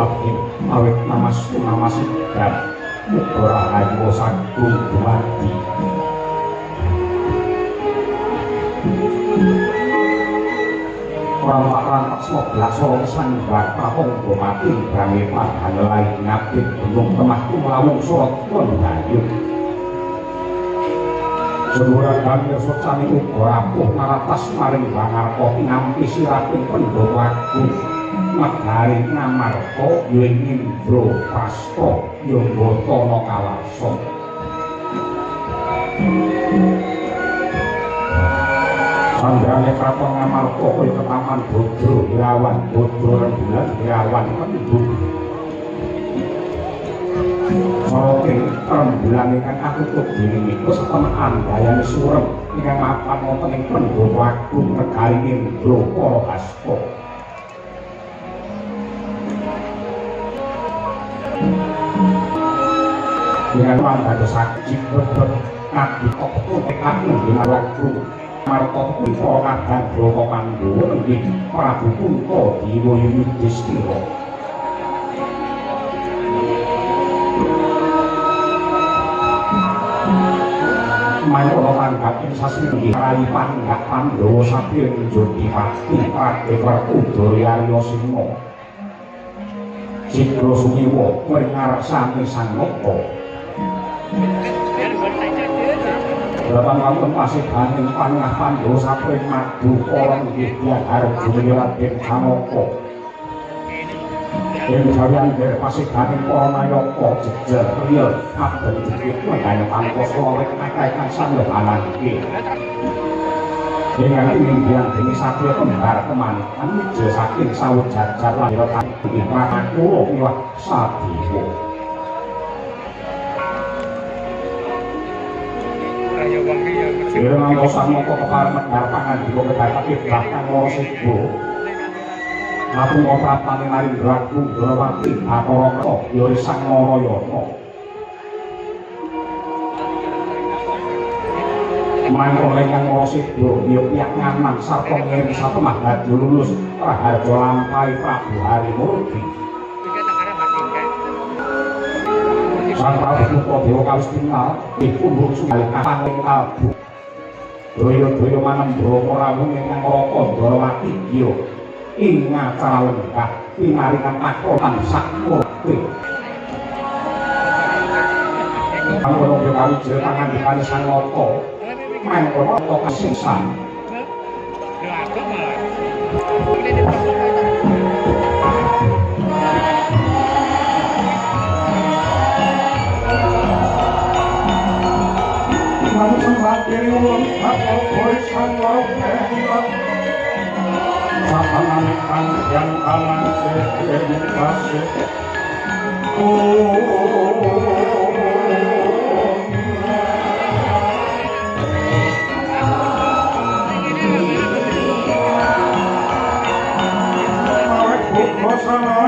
Rahim awit namastu namasidam Muga Rahayu Sagung Dumadi Rantak-rantak sebelah sorong sanggar Tahong Dumadi Brangi Padhan lain Ngabit Gunung Temah Tumawung Sorot Kondayun Sedulur Damir Socani Uga Rapuh Naratas Maring Bangarko Ngampi Sirapin Pendhok Wagung Magari Ngamarko Yuing Indro Prasto Yonggotono Kalaso Sandrane Kraton Ngamarko Koy Ketaman Bodro Irawan Bodro Rembulan Irawan Pendhuk Soroking rembulan ingkang katutup dinding iku setengah andayane surem ingkang mapan wonten ing Pendhuk Wagung Negari Indro Para Hasta dengan wanda sakit bebet ngadi kokku tekadmu dengan waktu martok putra kadang Brata Pandhawa inggih Prabu Kunto Diwa Yudhistira Mayana tanggaping sasringgih rayi panggak Pandhawa saking Jodipati Pradewa Udara Arya Sima Sidra Sumiwa mringarsani Sang Nata Datang wonten pasidaning panengah Pandhawa sapring madu kala inggih Dyah Arjuna Raden Janaka. Ing jawian der pasidaning para nayaka jejer priya kadang jepit menggaya pangkoso oleh kakaikan sambetanan iki. Dengan pimpinan demi satya kembar kemanikan wija saking sawujajar lahir kanthi prakura miwah Sadiwa. Ireng angkosan moko kepareng medhar pangandika medhar kiblah kang ora sida. Lapung oprapane Narendra Gundrawati Bathara Krata ya Sang Narayana. Mangko ingkang ora sida ya piyak ngaman sarta ngiring satemah dadi lulus Raharja lampahi Prabu Harimurti. Sang Prabu Kunto Dewa Kalistina dipundur sunggal kapaning kalbu. Daya-daya manembra rawuh ingkang Raka Ndarawati ya ing acara lenggah pinaringan pakotan sakmurti. Mangkono yo kawijil pangandikane Sang Nata mangkono ta kasingsan. Kiri ulun bakal boisan wawulan Sapangan kang yang kanan sekiranya kasih Awek buko sana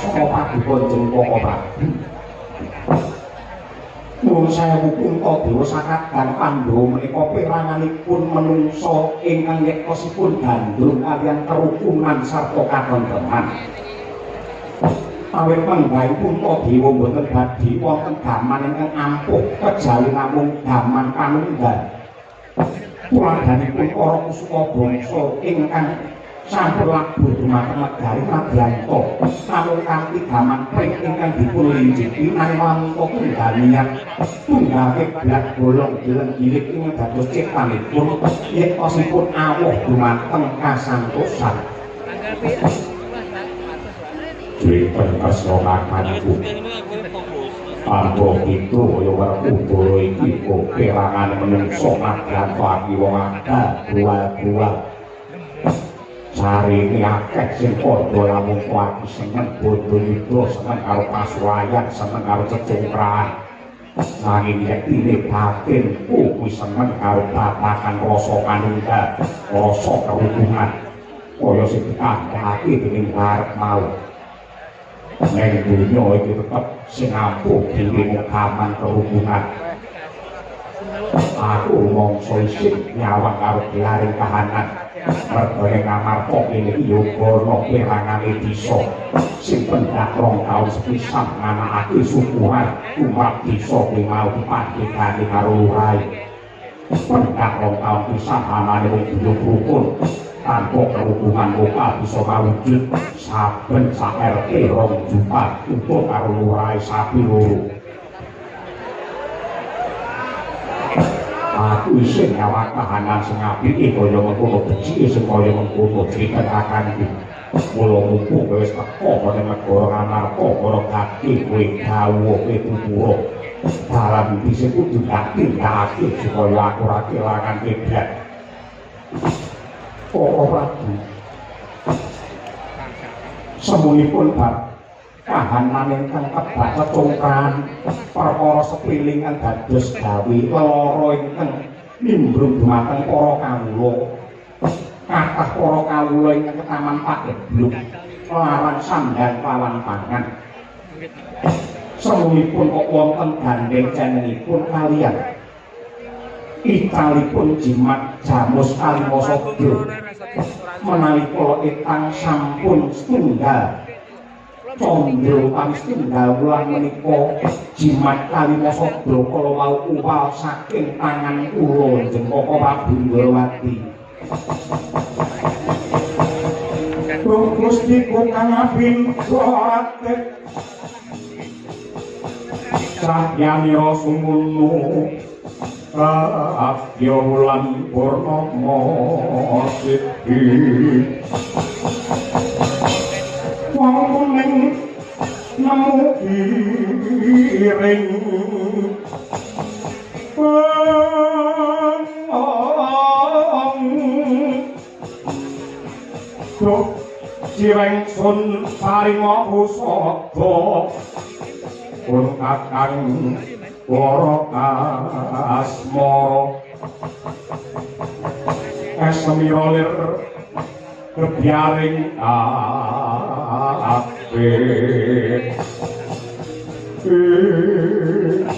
saka paduka Cempaka Prabu. Nuwun sewu Puntadewa sakadan Pandhawa menika peranganipun menungsa ingkang yektosipun gandrung kaliyan kerukunan sarta katentreman. Awit penggawe Puntadewa boten badhe wonten gaman ingkang ampuh kejawi namung gaman panunggal. Tuladhanipun para kusuma bangsa ingkang sampun labuh dumateng negari Madyanto namung kanthi gaman pring ingkang dipun linjiti nanging tunggal tunggake blat bolong giling ing dados ciptanipun yektosipun awuh dumateng kasantosan. Dinten kasronakanipun Ambo itu kaya werkudara iki kok perangane menungsa Madyanto aki wong akeh bual-bual. Sarine akeh sing padha lamun kuwi seneng bodho nidra seneng karo pasuwayan seneng karo cecungkrahan. Nanging yektine batin kuwi seneng karo babagan rasa kanunggal, rasa kerukunan. Kaya sing dikandhakake dening arep mau. Neng dunya iki tetep sing ampuh dhewe gaman kerukunan. Aku mongso isih nyawang karo gelaring kahanan. Mergane ngamarta kene yoga ana perangane desa sing pendak rong taun sepisan nganakake syukuran umat desa kuwi mau dipandhegani karo lurahe. Pendak rong taun pisan anane wong rukun tanpa kerukunan lokal bisa mawujud saben sak RT 2 juta untuk karo lurahe sapi loro. Aku isih nyawang kahanan sing apike kaya mengkono becike sing kaya mengkono ditekakanku. Mula mumpung wis teko pada negara Ngamarta para gati kowe dawuh pitutur. Dalam iki kudu dikake supaya aku ora kelangan kiblat. Para Prabu. Semunipun bab kahanan ingkang kebak cecungkrahan perkara sepiling kang dados gawe lara ingkang nimbrung dumateng para kawula. Kathah para kawula ingkang ketaman pagebluk larang sandang pawan pangan. Semunipun kok wonten gandeng jenengipun kaliyan ikalipun jimat Jamus Kalimasada menawi kula ingkang sampun setunggal condro kang setunggal wulan menika jimat Kalimasada kala wau upal saking tangan kula Cempaka Prabu Ndrawati. Gusti kang abinate Sahyamira sumuno Abya wulan purnama siti wong kuning nemu iring Duk cireng sun paringa pusaka pun kakang Wara asmara esemira lir kebyaring apik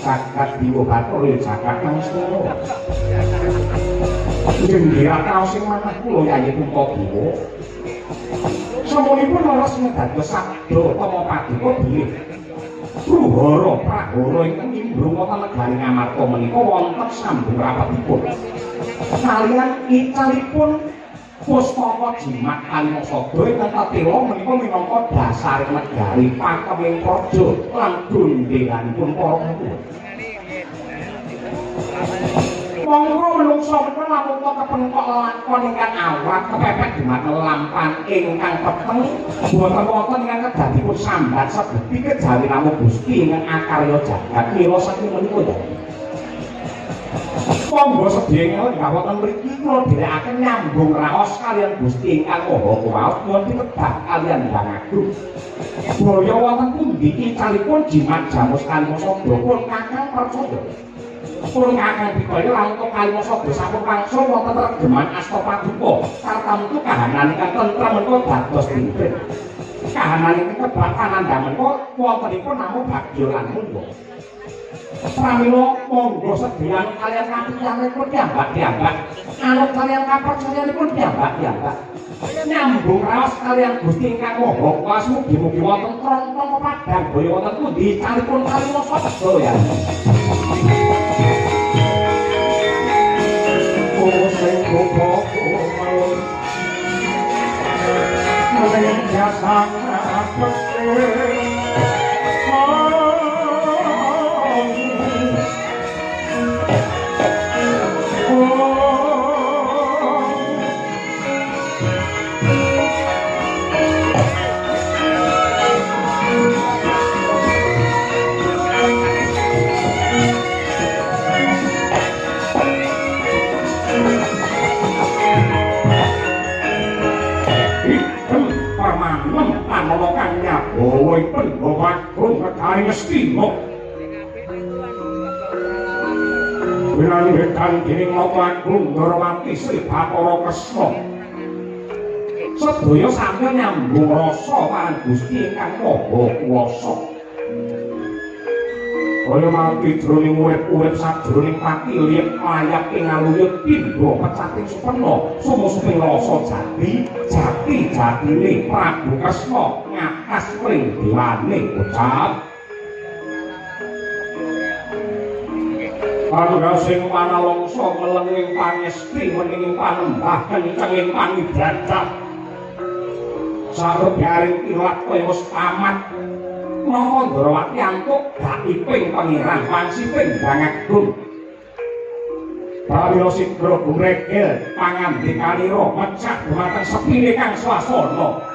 sakat diwobato ya sakat nang semua jenggara kaos sing manah kula Yayi Puntadewa semunipun leres dados sabda utama paduka bilih Ruhara prahara ingkang nimbrung wonten negari Ngamarta menika wonten sambung rapetipun. Kaliyan icalipun pustaka jimat Kalimasada ingkang katewa menika minangka dasar negari pakeming praja lan gondhenganipun para kawula. Monggo menungsa menika lamun kepengkok lakon ingkang awrat kepepet dumateng lampan ingkang peteng boten wonten ingkang kedadipun sambat sebeti kejawi namung Gusti ingkang akarya jagat mila saking menika ya. Monggo sedaya ingkang wonten mriki kula dherekaken nyambung raos kaliyan Gusti ingkang Maha Kuwasa nyuwun pitebak kaliyan Hyang Agung. Boyo wonten pundi icalipun jimat Jamus Kalimasada pun kakang percaya. Pun kakang dikaya lamun Kalimasada sampun langsung wonten regeman asta paduka sarta kahanan ingkang tentrem menika dados dinten. kahanan kebatan andamen kok wontenipun namung bagya lan mundha. Pramila monggo sedaya kalian kapitalanipun piyambak-piyambak, anut kalian kapercayaanipun piyambak-piyambak. Nyambung raos kalian Gusti ingkang Maha Kuwasa mugi-mugi wonten trontong padhang boyo wonten pundi calipun kalimasa sedaya. Sing gopo malun Melen jasang apeke Oi pengobat pun kekari mestimo Winalihetan dining lopat Gundurwati Sri Bathara Kresna sedaya sami nyambung rasa marang Gusti ingkang Maha Kuwasa kaya mati jroning urip-urip sajroning pati liep layak ing aluyut pindha pecating supena sumusuping rasa jati-jatine Prabu Kresna ngakas pring dewane ucap Kangga sing panalongsa melenging pangesti meninging panembah kencenging pangibadah sabegaring ilat kaya wis amat Mongko Ndrawati antuk gak iping pangeran pansiping bangagung Pramila sigra gumregel pangandikanira mecak dhumateng sepine kang swasana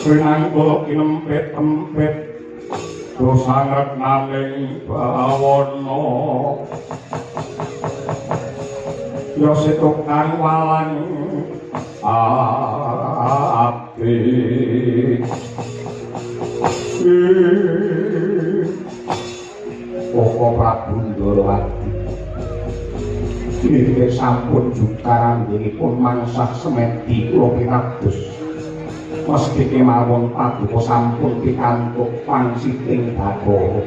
Pinanggo kinempet-empet dosanget naling bawana ya setuk kang walang abdi Koko Prabu Ndrawati Nggih sampun jukaran nggihipun mangsah semedi kula pitados meski kemawon paduka sampun pikantuk pangsiting Bathara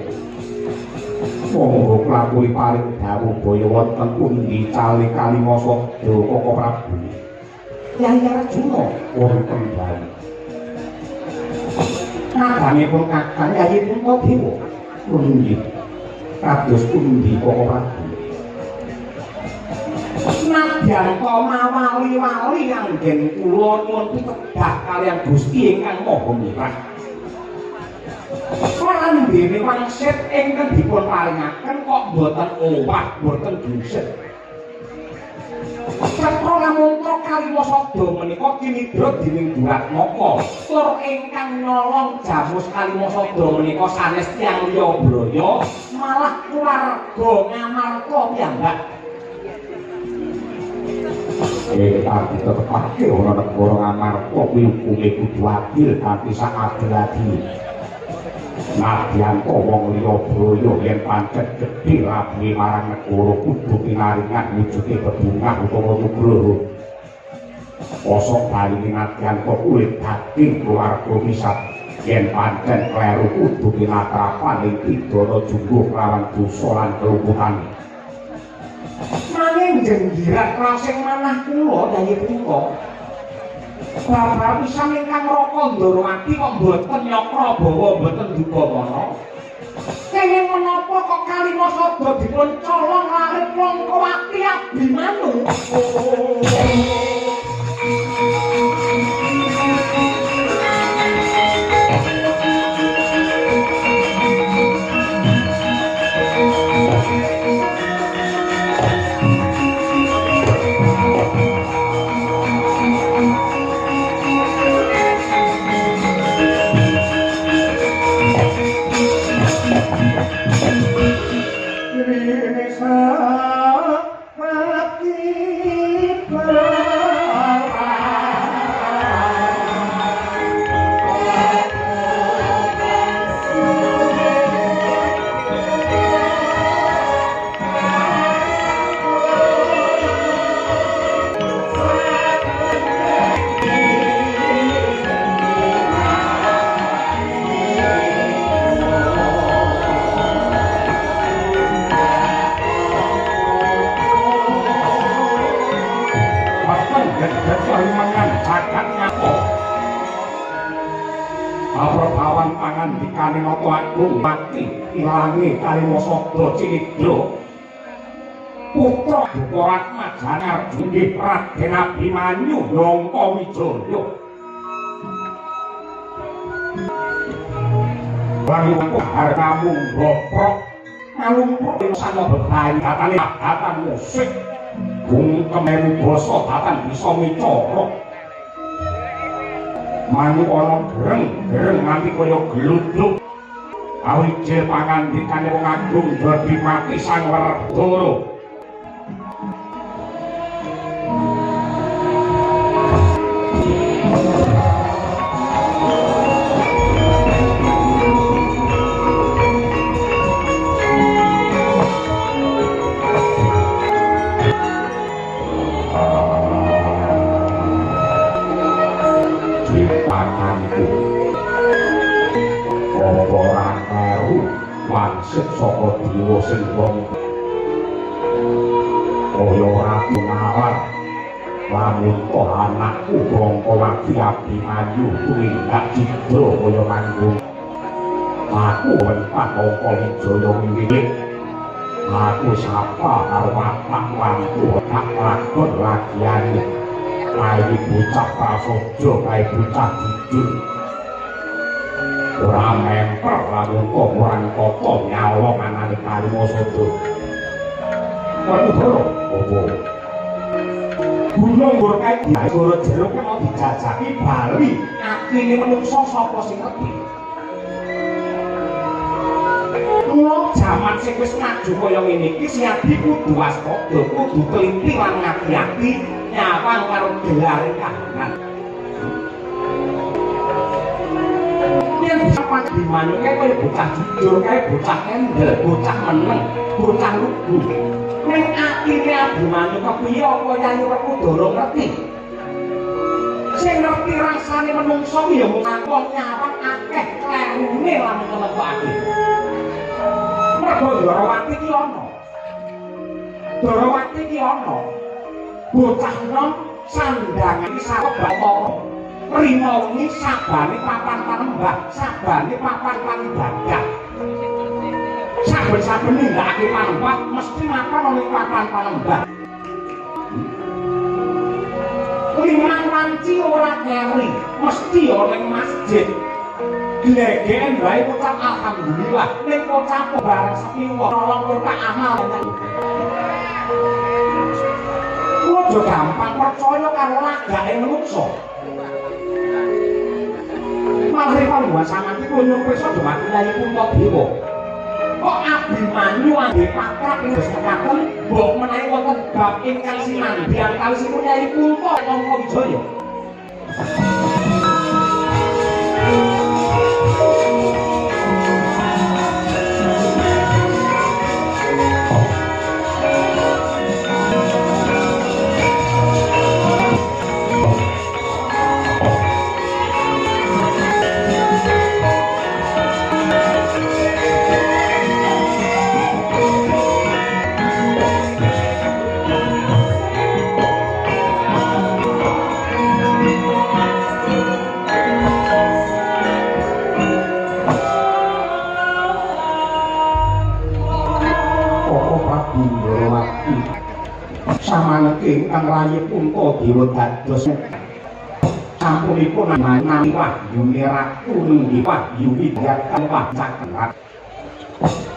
monggo klapuri paring dawuh baya wonten pundi cali kalimasa Koko Prabu Kyai Arjuna wonten bali nadanipun kakang Yayi Puntadewa pundi kados pundi Koko Prabu Nadyan mawali-wali anggen kula nyuwun pitedah kaliyan Gusti ingkang Maha Mirah. Randene wangsit ingkang dipun paringaken kok boten owah, boten buset. Cetha Lamungka Kalimasada menika kinidra dening Duratmaka. Tur ingkang nyolong jamus Kalimasada menika sanes tiyang liya braya malah keluarga Ngamarta piyambak. Tapi tetepake ana negara Ngamarta kuwi hukume kudu adil kanthi sak adil-adil. Nadyan wong liya braya yen pancet gedhe rabi marang negara kudu pinaringan wujude bebungah utawa nugroho. Kosok bali nadyan kok urip dadi keluarga misat yen pancen kleru kudu pinatrapan ing pidana jumbuh lawan dosa lan kelumpuhan. Nanging jenggiran rasing manah kula Yayi punika. Bapak pisan ingkang Raka Ndarawati kok mboten nyakra bawa mboten dugamana. Kenging menapa kok Kalimasada dipun colong larit Langkawati Abimanyu? Aprabawan pangandikane Nata Agung mati ilange Kalimasada Cinidra putra Dukaratmajane Arjuna Raden Abimanyu Yangka Wijaya Langkung harnamu boprok ngalumpruk sana bebayi datane datan musik bungkememu basa datan bisa micara mangu ana gereng nganti kaya gluduk awije pangandikane wong agung dadi mati sang Werkudara wansip saka dewa sing wong kaya ora tunawar lamun kok anakku Langkawati Abimanyu tumindak cidra kaya manggung aku wentak Langka Wijaya wiwit aku sapa karo watak lampu tak lakon lagiane kae bocah prasaja kae bocah jujur ora memper lamun kok orang koko nyalong anane Kalimasada. Werkudara, opo? Gunung Murkai Goro jeruk kena dijajaki bali akine menungso sapa sing ngerti. Wong jaman sing wis maju kaya ngene iki siadi kudu waspada, kudu teliti lan ngati-ati nyawang karo gelare kahanan. Apa Abimanyu kaya bocah jujur, kaya bocah kendel, bocah meneng, bocah lugu. Ning atine Abimanyu kepiye apa Yayi Werkudara ngerti? Sing ngerti rasane menungso ya mung wong nyawang akeh klerune lamun ngelebake. Mergo Ndarawati ki ana. Ndarawati ki ana. Bocah nom sandangan iki sawet Bathara. Rimawi sabane papan panembah, sabane papan panibadah. Saben-saben nindakake panembah mesti mapan ana papan panembah. Limang wanci ora keri, mesti ana ing masjid. Glegeken wae ucap alhamdulillah, ning ucap bareng sepiwa nolong kok amal. Ojo gampang percaya karo lagake manungsa. Malah kalau sama itu nyuruh besok cuma Yayi Puntadewa. Kok Abimanyu angge pakrap ing Sekaten mbok menawi wonten bab ingkang sinambian kalisipun Yayi Puntadewa Langka Wijaya. samaneki ingkang rayi punta dewa dados sampunipun nami wahyu ratu ninggi wahyu widyatan wacakerat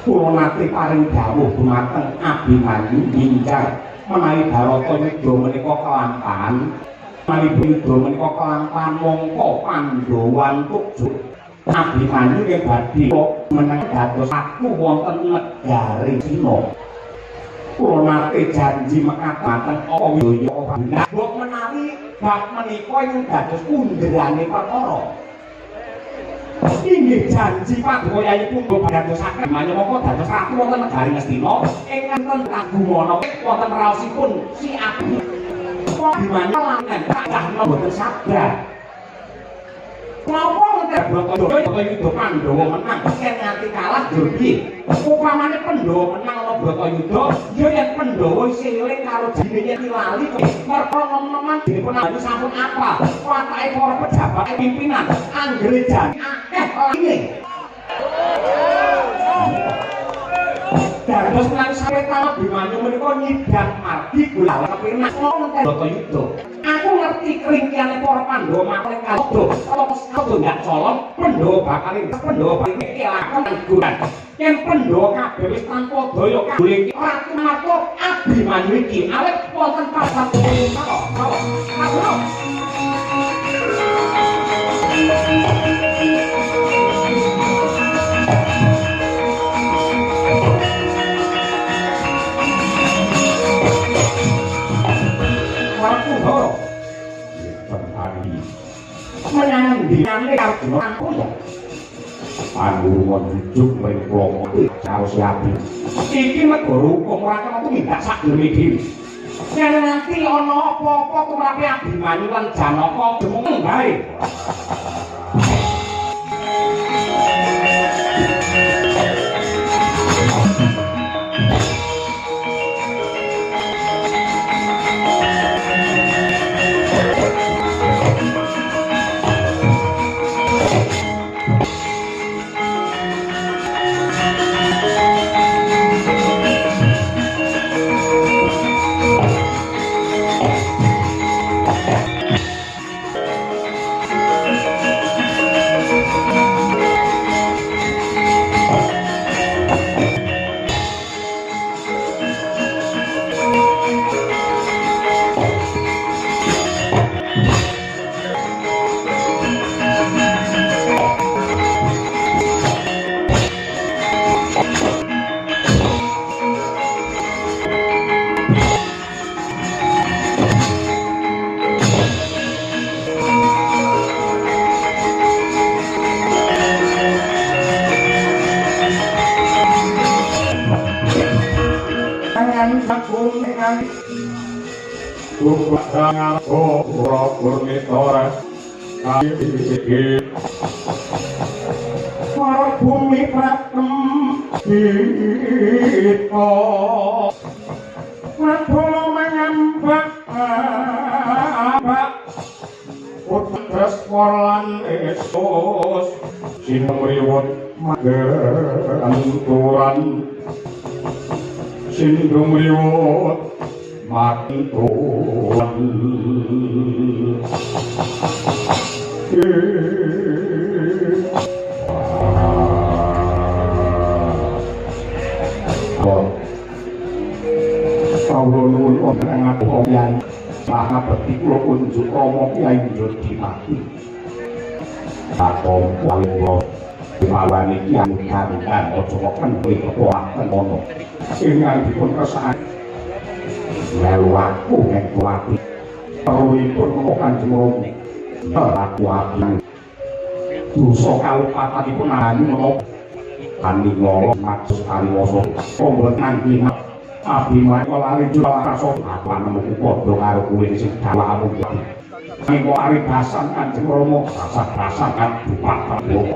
kula nate paring dawuh dumateng Abimanyu ingkang menawi Barata Yuda menika kelampahan menawi Yuda menika kelampahan mongko Pandhawan tujuk Abimanyu ing badhe meneng dados aku wonten negari Sina kula nate janji mekaten Awadaya mbok menawi bab menika ing dados underane perkara inggih janji Padukayanipun dadosaken Abimanyu mongko dados ratu wonten negari Ngastina ingkang ten kagumana wonten raosipun si Abimanyu lan kathah mboten sabar Napa Bratayuda Yuda Pandhawa menang yen nganti kalah Durbi upamane Pandhawa menang ana Bratayuda ya yen Pandhawa isih eling karo jenenge lali merga nom-noman dipun anu sampun apa watake para pejabat pimpinan anggere jan akeh ini dados lan sampe tawa Abimanyu menika nyidang margi gula kepenak wonten Bratayuda aku ngerti keringkiane para Pandhawa makle kaldo kalau kaldo ndak colong Pandhawa bakal kelakan guran yen Pandhawa kabeh wis tanpa daya kabeh ratu marko Abimanyu iki awet wonten pasar menandingan Arjuna Kuya Pandhawa jujuk mring kula karo Abi iki negara hukum ora kena tumindak sakdurunge dhewe yen nanti ana apa-apa tumrape Abimanyu lan Janaka demung bae Jangan ora purnitora iki para bumi pratem kita Prabowo mengambak putres warlan Yesus sinumriwut mageranturan sinumriwut Matuan Kawula nuwun wonten ing apoyan pangabekti kula unjuk Rama Kyai Yudimati Takom kawula dimawani Kyai Kancan aja kendhi kepoaken ana ingkang dipun kersakaken melu aku ing kuwati perluipun kok Kanjeng Rama aku abang dosa kalupatanipun ani menapa Aningara maksud kaliwasa omben nanging Abimanyu lari julaso apa nemu padha karo kuwi sing dawamu iki ing aribasan Kanjeng Rama rasa-rasa kan bupak Prabowo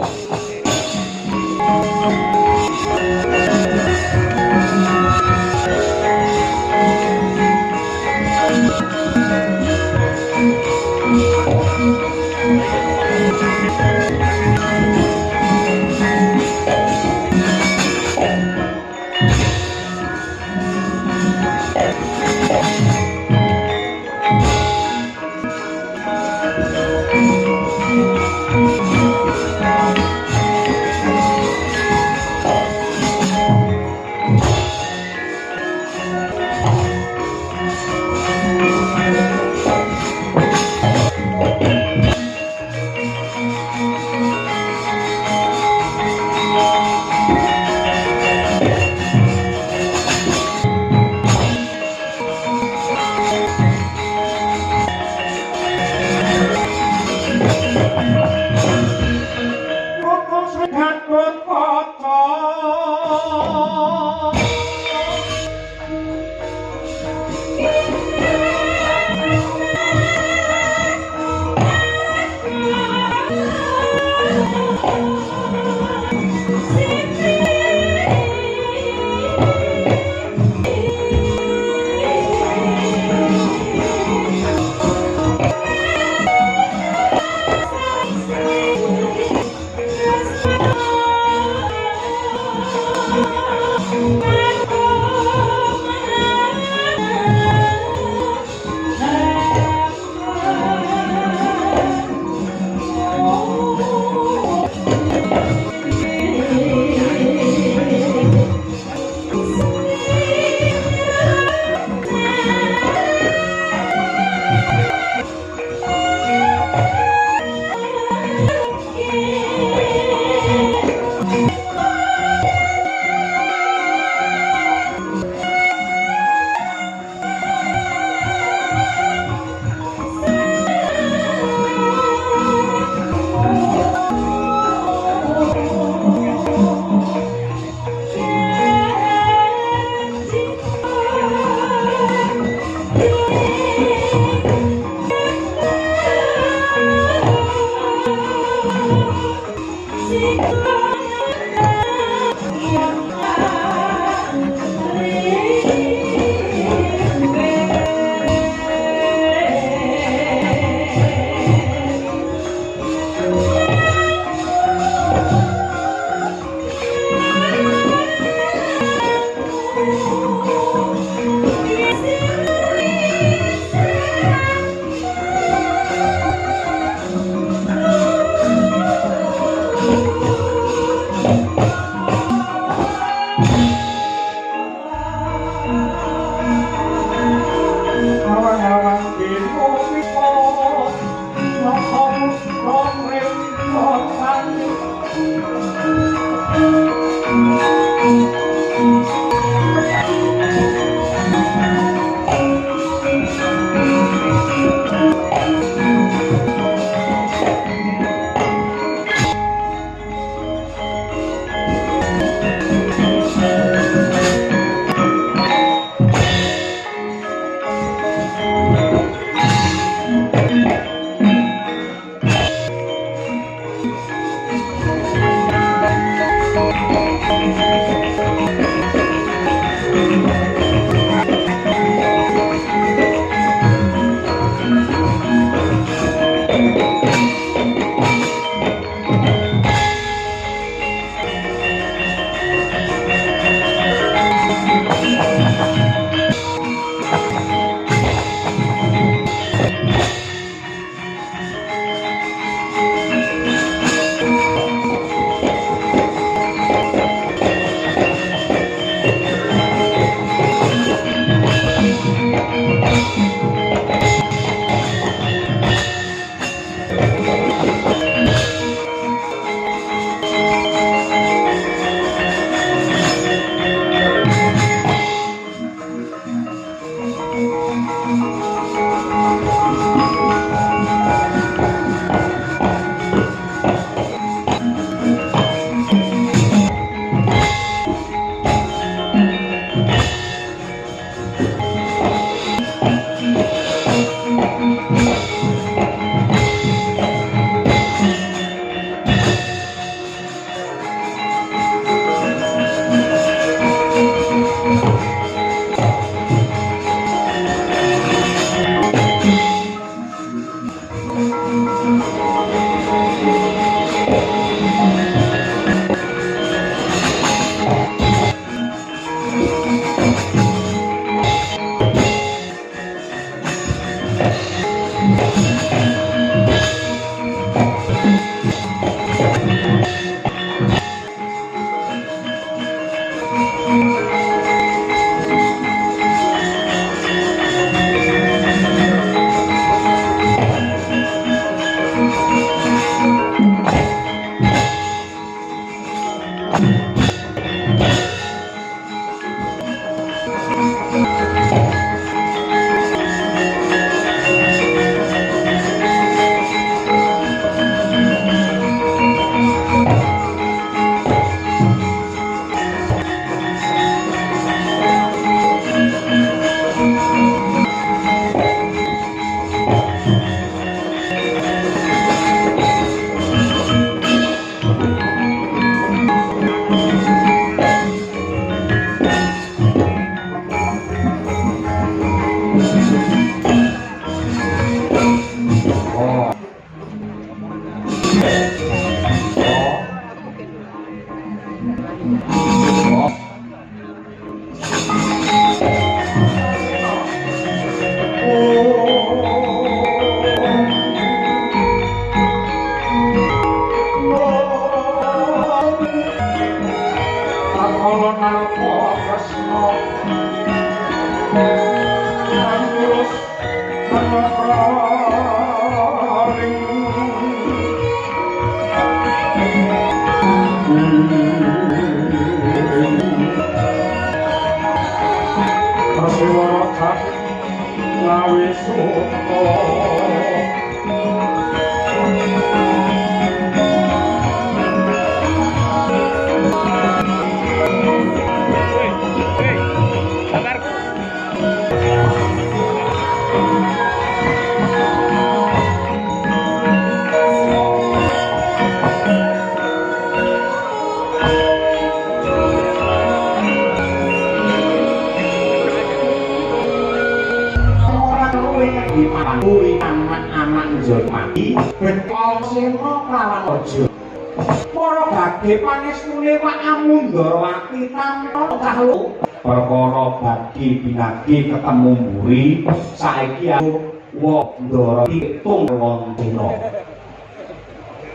Binagi ketemu mburi saiki aku wong ndara pitung wong dina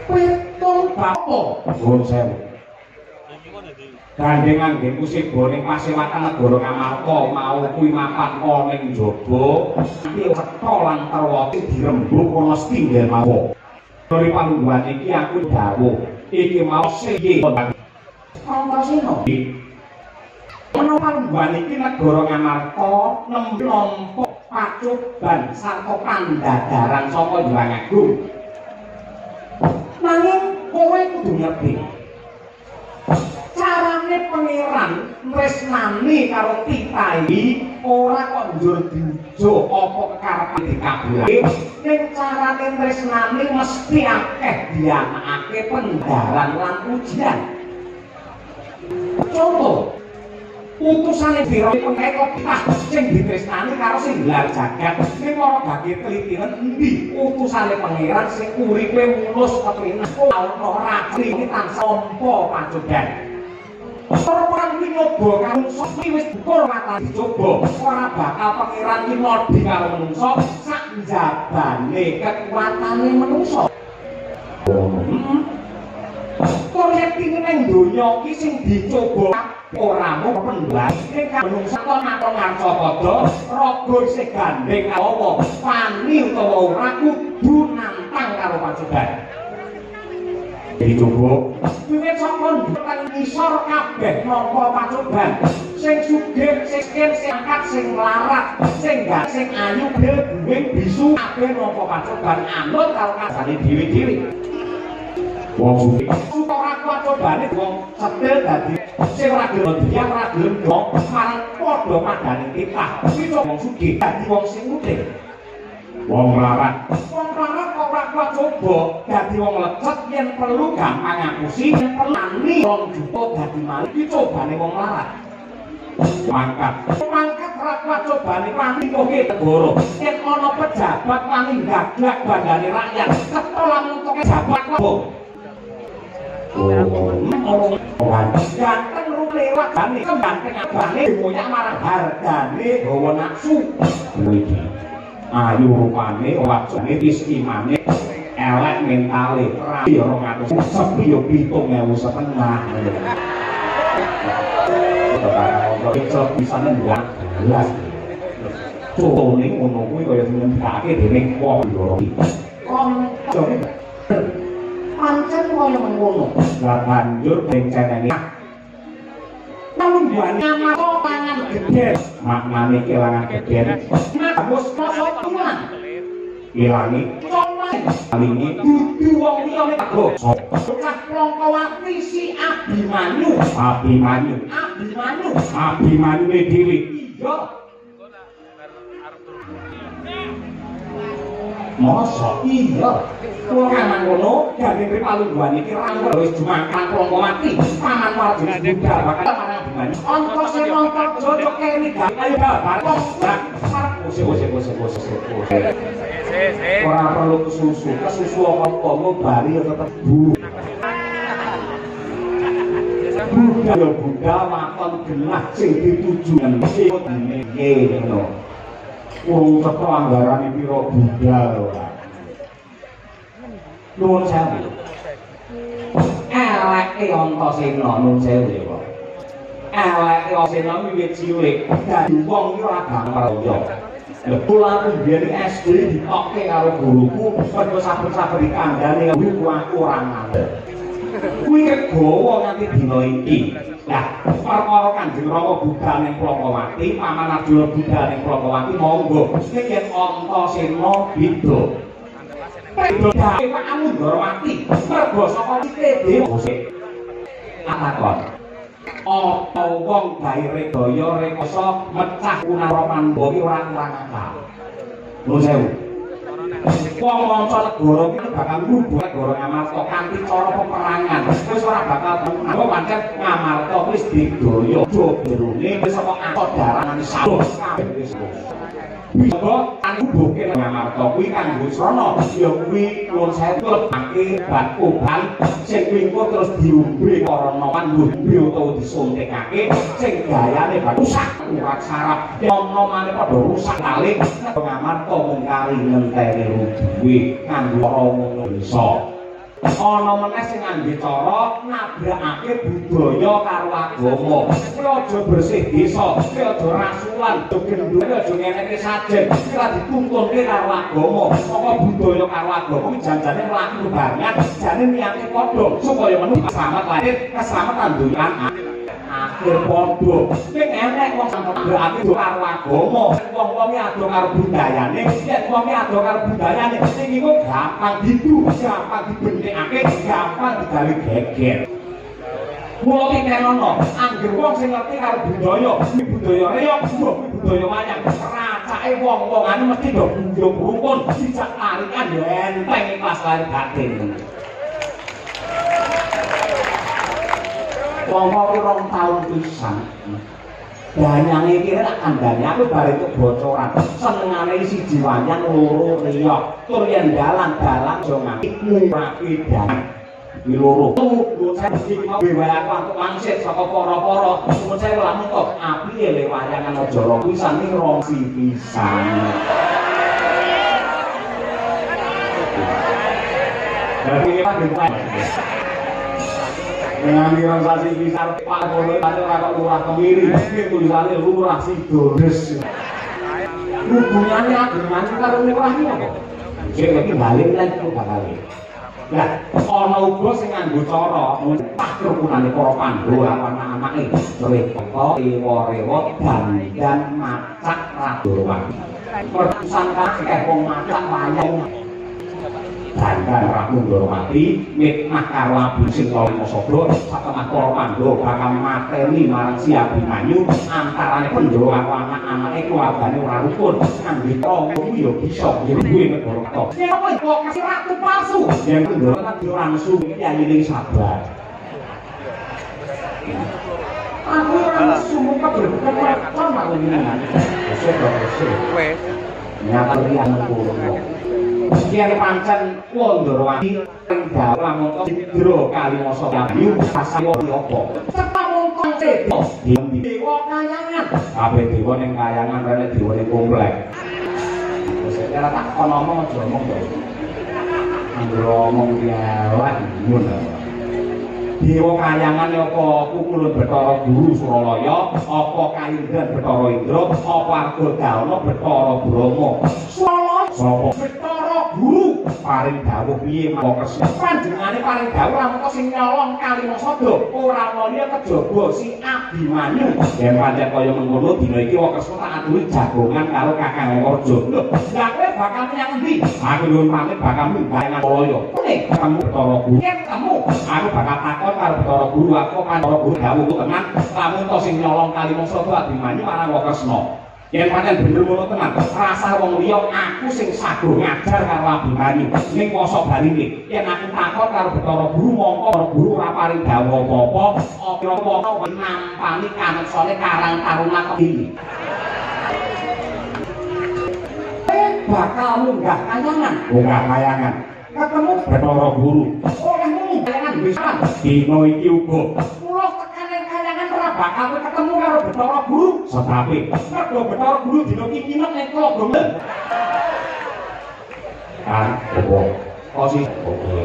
pitung bapo nuwun sewu gandengan nggih musik boning Pasewakan negara Ngamarta mau kuwi mapan ana ning njaba iki cetha lan terwati dirembug ana setinggil mawon dari panggungan iki aku dawuh iki mau seye Antasena Panungguan iki negara Ngamarta nembe pacoban sarta pandhadaran saka Hyang Agung. Nanging kowe kudu ngerti. Carane pangeran tresnani karo titah iki ora kok njur diujo apa kekarepan dikabulake. Ning carane tresnani mesti akeh dianakake pendharan lan ujian. Contoh utusane Biro pengkeko titah sing ditresnani karo sing gelar jagat ning ora gage telitian endi utusane pangeran sing uripe mulus keprinas ora iki tansah ompo pacoban orang iki nyoba karo sok wis bukur mata dicoba ora bakal pangeran iki nodi karo menungso sak njabane kekuatane menungso proyek iki ning donya iki sing dicoba ora mung pendhat ing manungsa kok naton ngarcapada raga isih gandeng apa wani utawa ora kudu nantang karo pacoban dicoba wiwit saka tekan ngisor kabeh nampa pacoban sing sugih sing miskin sing angkat sing larat sing gak sing ayu duwe bisu kabeh nampa pacoban anut karo kasane dhewe-dhewe wong sugih ora pacobane wong setil dadi sing ora gelem diam ora gelem dong marang padha madani titah kuwi wong sugih dadi wong sing utih wong larat kok ora coba dadi wong lecet yen perlu gampang ngapusi yen perlu wong juta dadi malih iki cobane wong larat mangkat ora cobane wani kowe negara yen ana pejabat wani gaglak banggane rakyat ketol lamun toke jabat kok ganteng lu lewat gane kembang abane moyak marang hargane gawa nafsu iki ayu rupane wajane wis imane elek mentale rapi 200 sepi yo 7.000 setengah kok iso bisa nembak jelas contohne ngono kuwi kaya dinembake dening wong loro kon pancen kaya ngono lah banjur bencenenge Panungguan Ngamarta pangan gedhe maknane kelangan gedhe bagus kosok tuan ilangi alingi dudu wong liya tego bocah Plongkowati si Abimanyu dhewe iya masa iya ora ngono gandeng Panungguan iki rangkul wis jumakan Plongkowati paman warga budal bakal marang Abimanyu onto sing nonton jojok kene gak ayo babar ora perlu kesusu apa ngobari ya tetep bu budaya budaya waton genah sing dituju nggih ngono. Wong teko anggarane pira budal ora. Nuwun sewu. Eleke Antasena nuwun sewu ya, Pak. Eleke Antasena wiwit cilik dadi wong iki ora gampang. Lha kula biyen SD ditokke karo guruku mergo saben-saben dikandhani kuwi aku ora nganti. Kuwi kegawa nganti dina iki. Lah, perkara Kanjeng Rama budal ning Plokowati, Paman Arjuna budal ning Plokowati monggo. Nek yen Antasena beda. Beda kamu Ndorowati. Mergo saka dhewe atakon. Apa wong gawe daya rekasa mecah kunara Pandhawa iki ora kurang akal. Nuwun sewu. Wong mangsa negara iki bakal ngubah negara Ngamarta kanthi cara peperangan. Wis ora bakal tenan pancen Ngamarta wis digaya jerone wis saka saudarané sawus kabeh wis. Bisa ngubuhke Ngamarta kuwi kanggo srana ya kuwi nuwun sewu lebake bat obat sing wingko terus diombe para noman ngombe utawa disuntikake sing gayane bat rusak urat saraf ana maneh padha rusak kalih Ngamarta mung kari ngenteni duwe kanggo ora ngono bisa. Ana meneh sing ngangge cara nabrakake budaya karo agama. Kuwi aja bersih desa, kuwi aja rasulan, gendone aja ngeneke sajen. Kuwi dituntunke karo agama. Saka budaya karo agama kuwi janjane mlaku banget, jane niate padha supaya menungso selamat lahir, keselamatan dunya akhir padha. Ning enek wong sampe berarti do karo agama, wong-wong ado karo budayane, yen wong ado karo budayane sing iku gampang didu, gampang dibentekake, gampang digawe geger. Mula pikirana, anggere wong sing ngerti karo budaya, budaya reog, budaya wayang, racake wong-wong anu mesti do kunjung rukun, dijak tarikan yo enteng ikhlas lahir batin. Wong-wong rong taun pisan. Danyang iki nek kandhane aku bare itu bocoran. Senengane siji wayang loro riya. Tur yen dalan-dalan aja nganti rapi dan iki loro. Nuwun iki mau wayang antuk wangsit saka para-para. Nuwun sewu lamun kok apike le wayangan aja ro pisan iki rong pisan. Dadi iki dengan dirasasi kisar Pak Bono tadi orang lurah kemiri ini tulisannya lurah Sidodes hubungannya dengan karo lurah ini apa? Jadi balik lagi itu bakal nah, ana uga sing nganggo cara tak kerukunane para Pandhawa anak-anake Drepaka, Ewa-rewa, Dandan, Macak, Radorwati. Pertusan kakek wong macak wayang Dandan Ratu Ndorowati mikmah karo Abi sing kalima sabda satemah para Pandhawa bakal mateni marang Si Abimanyu antarane Pandhawa anak-anake keluargane ora rukun ngangge tangga kuwi ya bisa duwe negara kok. Yen kok kasih ratu palsu yen Ndorowati langsung yayine sabar. Aku langsung buka berbuka weton aku ngene. Wes. Nyata riyan kulo. Yen pancen Ndorowati kendhal lamun Sidra Kalimasa Yayu sasawa apa cepat mongkon sedo dewa kayangan kabeh dewa ning kayangan rene dewa ning komplek wis ora tak kono omong aja omong to ngomong diawak ngono dewa kayangan apa Kukulun Bathara Guru Suralaya apa Kaindran Bathara Indra apa Argadana Bathara Brahma sapa Bathara Guru paring dawuh piye mangka panjenengane paring dawuh mangka sing nyolong Kalimasada ora liya kejaba Si Abimanyu yen pancen kaya mengkono dina iki wong kesuk tak aturi jagongan karo Kakang Warja lho lha kowe bakal menyang endi aku nyuwun pamit bakal mbayangan Walaya ngene kamu Bathara Guru yen kamu aku bakal takon karo Bathara Guru aku Bathara Guru dawuh tenan lamun to sing nyolong Kalimasada Abimanyu marang Wakresna yen pancen bener ngono tenan rasa wong liya aku sing sago ngajar karo Abimanyu ning wasa barine yen aku takon karo Bathara Guru mongko Bathara Guru ora paring dawuh apa-apa apa-apa nampani kaneksane Karang Taruna Kediri bakal munggah kayangan ketemu Bathara Guru oleh muni kayangan bisa dina iki uga kula tekan bakal kowe ketemu karo Bathara Guru sebabe. Mergo Bathara Guru dina iki kinep ning Klogongan. Kan opo? Posisi oke.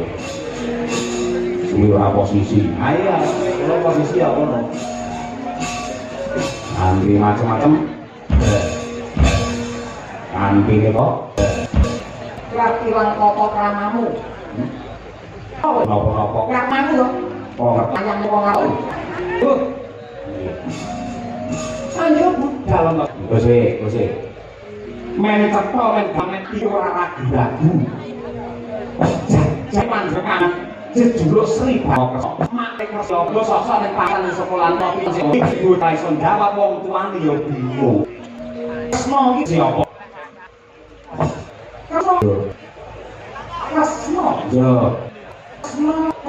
Suwi ora posisi. Ayo, ora posisi apa no? Nanti macam-macam. Nanti kok. Kira-kira apa kramamu? Napa-napa kramamu lho. Oh, ayam wong aku. Ayo budal kok. Gose. Men cetha men gamet iki ora ragu-ragu. Jaman sekarang jejuluk Sri Bakso. Mak kerja yo sosok ning papan sekolah kopi sing ibu ta iso jawab wong tuane yo bingung. Kesno iki siapa? Kesno. Yo.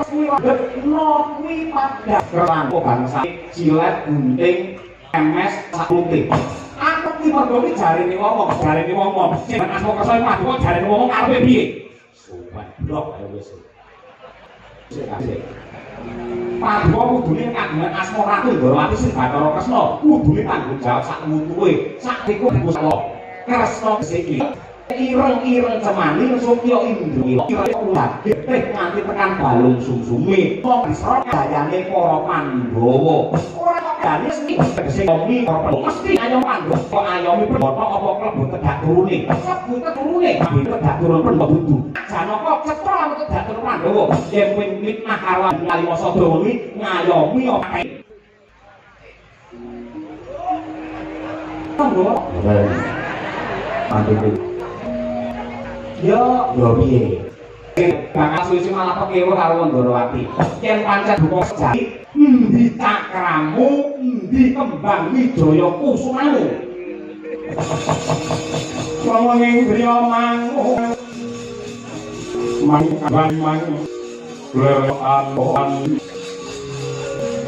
Kuwi pada kerangko bangsa cilet gunting MS sakuting. Aku ki mergo iki jarene wong, sing asma kesel madu kok jarene wong karepe piye? Sopan blok ae wis. Padha kudune kagungan asma Ratu Ndorowati sing Bathara Kresna kudune tanggung jawab sak mutuhe, sak iku Gusti Kresna iki. Ireng-ireng cemani Sukya Indra ireng getih nganti tekan balung sumsume wong disrot dayane para Pandhawa ora kok gane sing tegese ngomi mesti ayo Pandhawa kok ayomi Brata apa klebu tedak turune klebu turune tedak turun pun dudu Janaka cetha lan tedak turun Pandhawa yen wing mitnah karo Kalimasa Dawa ngayomi apa Pandhawa yo piye bakal suwi malah pekewo karo Ndorowati yen pancen duka sejati endi cakramu endi kembang wijaya kusumamu wong ing griya mangu mang leran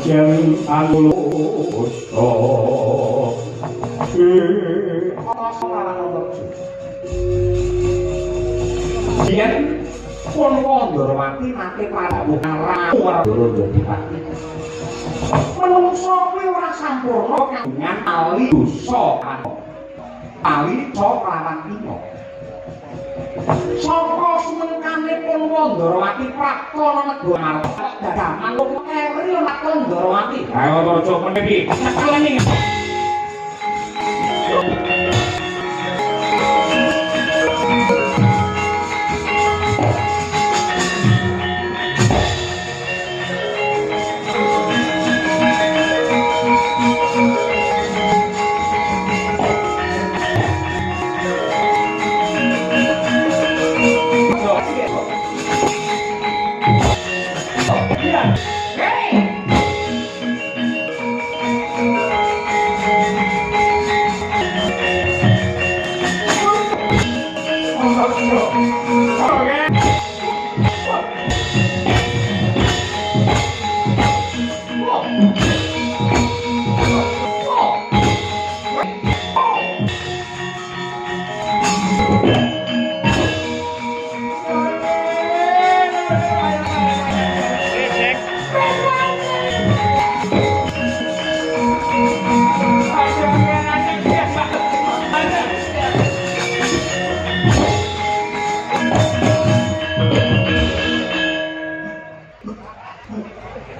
yen alus yen pun Ndorowati nate Prabu ora dadi pati. Menungso kuwi ora sampurna kagungan ali dosa ali coklawan pino. Saka sumenkane pun Ndorowati praktana negara dadakan kok eri nek Ndorowati. Ayo aja meneh iki. Sakalane.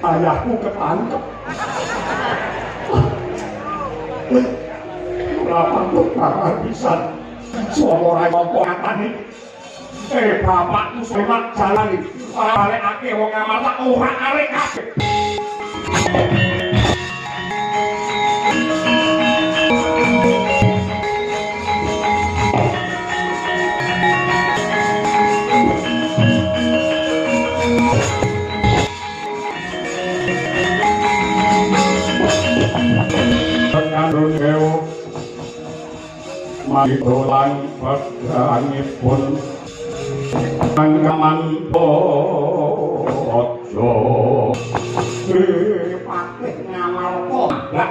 Ayahku ketangkep. Lapangku bakal pisan. Sopo ora ngompo katane. Bapakku semat jalan iki. Arek-areke wong amarta ora arek kabeh. Mangkolan pedangipun angkaman bojo patih ngamalka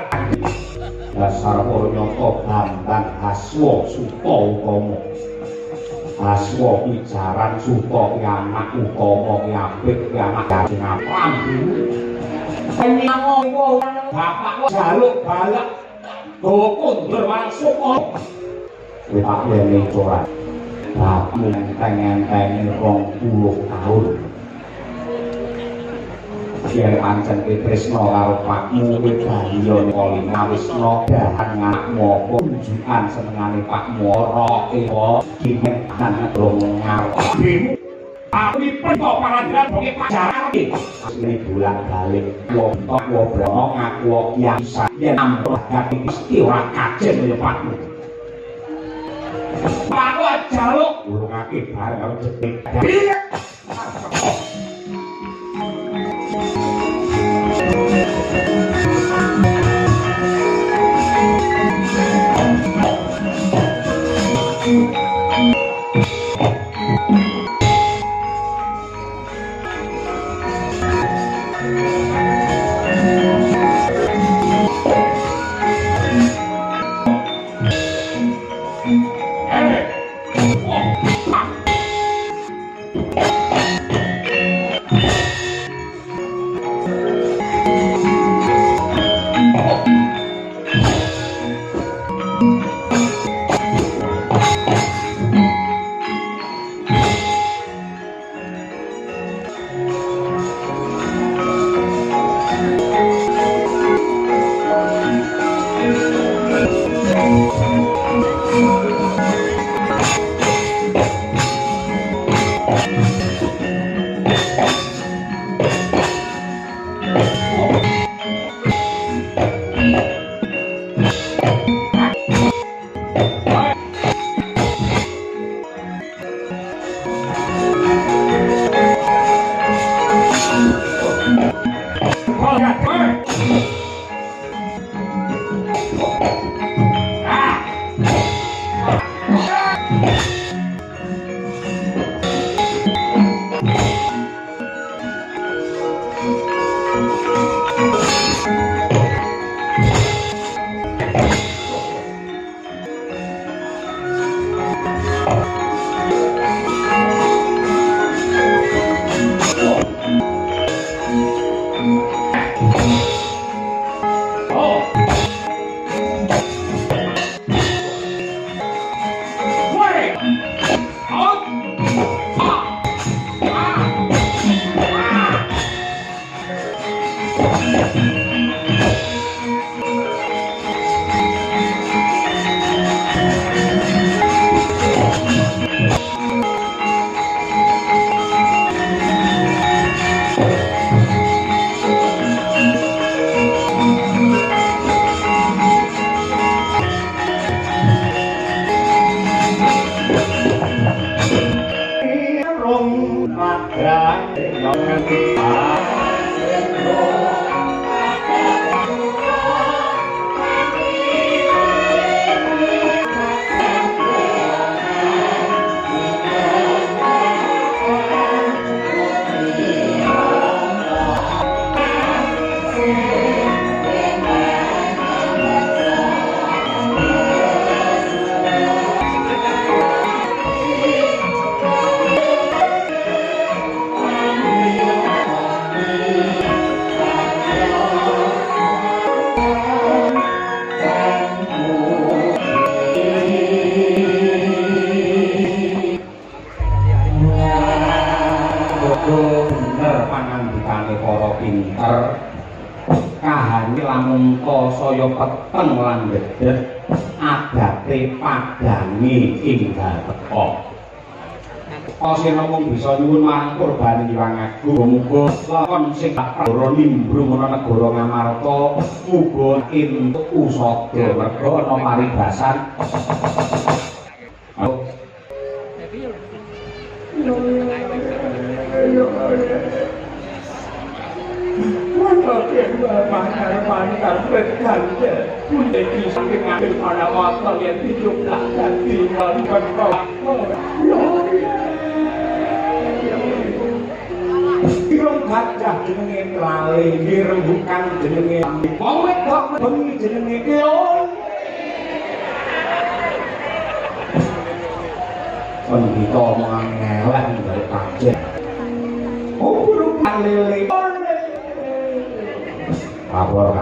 dasar nyata Bambang Haswa Suta Utama Haswa pijaran Suta ki anak utama ki apik ki anak Prabu bapak jaluk balak kundur masuk kowe tak lene coran bapakmu enteng-enteng 20 tahun yen pancen kowe tresna karo pakmu kowe bahaya kali ngawisno dahan ngakmu apa unjukan senengane pakmu ora ewa dimenan dong ngarep aku pentok paradiran bagi pacaran ini bolak-balik wong tok wong brono ngaku kiasa yen ampun gati istiwa kajen ya pakmu aku jaluk urungake bareng karo jetik peteng lan gedhet adate padangi inggal teka. Asena mung bisa nyuwun marang kurban Hyang Agung muga lakon sing ora nimbrung ana negara Ngamarta muga entuk usada merga ana paribasan. Mantar berganda menjadi saking ngambil pada waktu yang dijumlah dan tinggalkan kau irung gajah jenenge lali dirembukan jenenge mau wedok bengi jenenge keong pendhita mangelan dari kajen oh burung lele lapor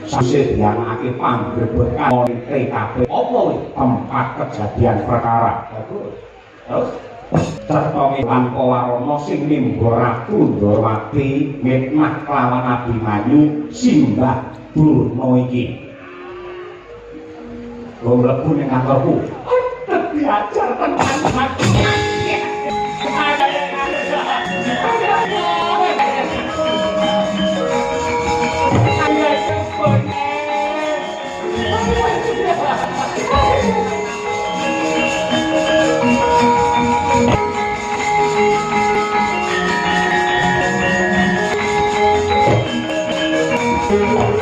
sase dianakake panggebekan TKP apa tempat kejadian perkara terus Certowi lan Pawarana sing nimburaku Ndorowati mitnah kelawan Abimanyu simbah Durna iki lho mlebu ning kantorku diajar tenan Thank you.